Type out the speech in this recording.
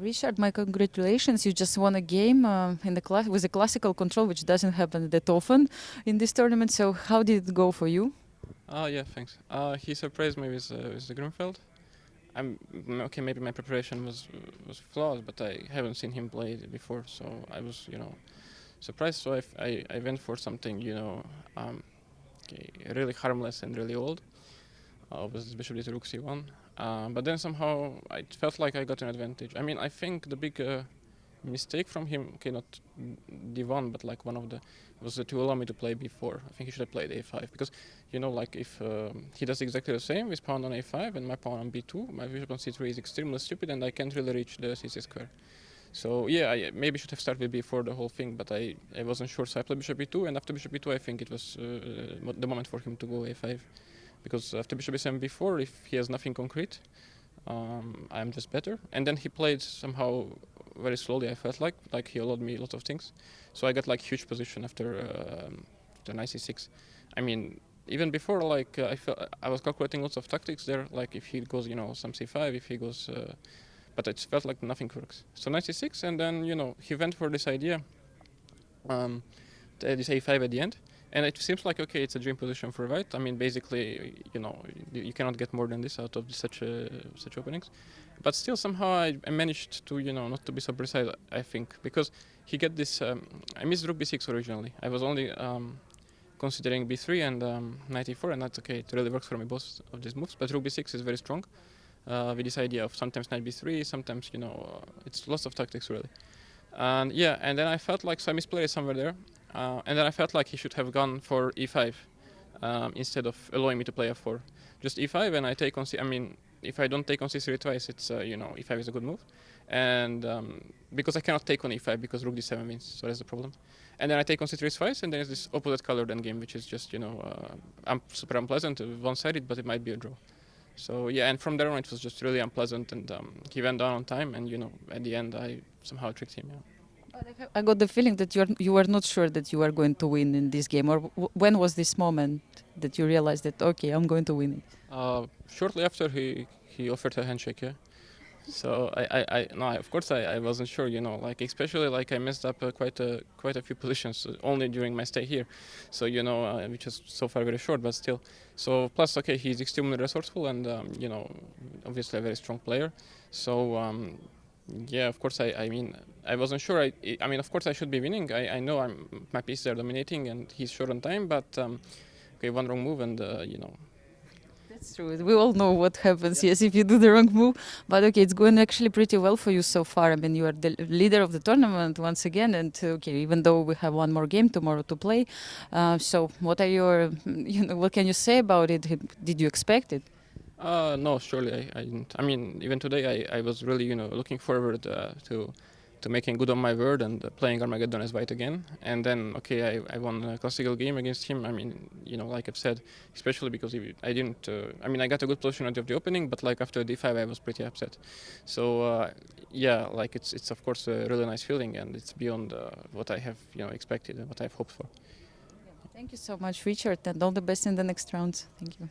Richard, my congratulations. You just won a game in the class with a classical control, which doesn't happen that often in this tournament. So how did it go for you? Yeah, thanks. He surprised me with the Grunfeld. Okay. Maybe my preparation was flawed, but I haven't seen him play it before, so I was surprised. So I went for something okay, really harmless and really old. Was Bishop D to Rook C1. But then somehow I felt like I got an advantage. I mean, I think the big mistake from him, okay, not D1, but like one of the, was to allow me to play B4. I think he should have played A5 because, like if he does exactly the same with pawn on A5 and my pawn on B2, my bishop on C3 is extremely stupid and I can't really reach the C6 square. So yeah, I maybe should have started with B4 the whole thing, but I wasn't sure, so I played bishop B2, and after bishop B2 I think it was the moment for him to go A5. Because after bishop b7 b4, if he has nothing concrete, I'm just better. And then he played somehow very slowly. I felt like he allowed me a lot of things, so I got like huge position after the knight c6. I mean, even before, like I was calculating lots of tactics there. Like if he goes, some c5, if he goes, but it felt like nothing works. So knight c6, and then he went for this idea, this a5 at the end. And it seems like, okay, it's a dream position for white. I mean, basically, you cannot get more than this out of such openings. But still, somehow I managed to, not to be so precise, I think. Because he get this, I missed rook b6 originally. I was only considering b3 and knight e4, and that's okay. It really works for me, both of these moves. But rook b6 is very strong with this idea of sometimes knight b3, sometimes, it's lots of tactics, really. And yeah, and then I felt like, so I misplayed somewhere there. And then I felt like he should have gone for e5 instead of allowing me to play f4. Just e5, and I take on I mean, if I don't take on c3 twice, it's e5 is a good move. And because I cannot take on e5 because rook d7 wins, so that's the problem. And then I take on c3 twice, and then there's this opposite colored endgame, which is just super unpleasant, one-sided, but it might be a draw. So yeah, and from there on it was just really unpleasant, and he went down on time, and at the end I somehow tricked him. Yeah. But I got the feeling that you were not sure that you were going to win in this game. Or when was this moment that you realized that, okay, I'm going to win it? Shortly after he offered a handshake, yeah. So of course I wasn't sure, like especially like I messed up quite a few positions only during my stay here. So which is so far very short, but still. So plus, okay, he's extremely resourceful and obviously a very strong player. So yeah, of course I mean I wasn't sure. I mean, of course I should be winning. I know my pieces are dominating and he's short on time, but okay, one wrong move and That's true. We all know what happens, yes, if you do the wrong move. But okay, it's going actually pretty well for you so far. I mean, you are the leader of the tournament once again. And okay, even though we have one more game tomorrow to play. So what are your, what can you say about it? Did you expect it? No, surely I didn't. I mean, even today I was really looking forward to making good on my word and playing Armageddon as white again. And then okay, I won a classical game against him. I mean, like I've said, especially because I didn't. I mean, I got a good position out of the opening, but like after d5, I was pretty upset. So yeah, like it's of course a really nice feeling, and it's beyond what I have expected and what I've hoped for. Thank you so much, Richard, and all the best in the next rounds. Thank you.